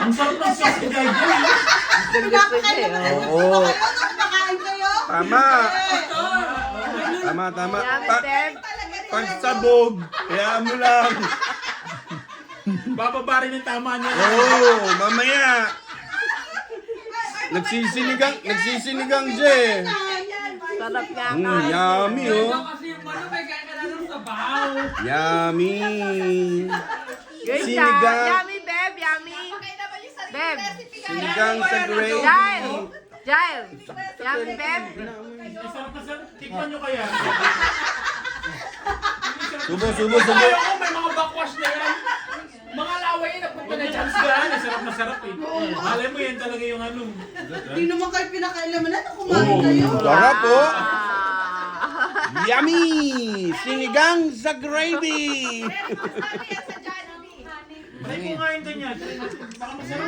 Ang sarap ng sauce ni Guy Boy. Pinapakain naman natin Oo. kayo. Nakakain kayo. Tama. Tama, tama. Yummy, Beb. Pagsabog. Kaya mo lang. Bababa rin yung tama niya. Oo, mamaya. Nagsisinigang siya eh. Sarap nga Yummy oh. Kasi yung ano, may kaya ka na ng sabaw. Yummy. Good Sinigang. job. Yummy, Beb. Yummy. Beb. Sinigang sa gravy. Giles. Giles. Yummy, Beb. Sarap na sarap. Tikman nyo kaya. Subo. Ayaw ko, may mga backwash na yan. Mga laway na punta na dyan. Sarap na sarap eh. Malay mo yan talaga yung ano. Hindi naman kayo pinakailaman na kumain kayo. Sarap oh. Ah. Yummy. Sinigang sa gravy. Try ko nga yun ganyan. Baka masarap.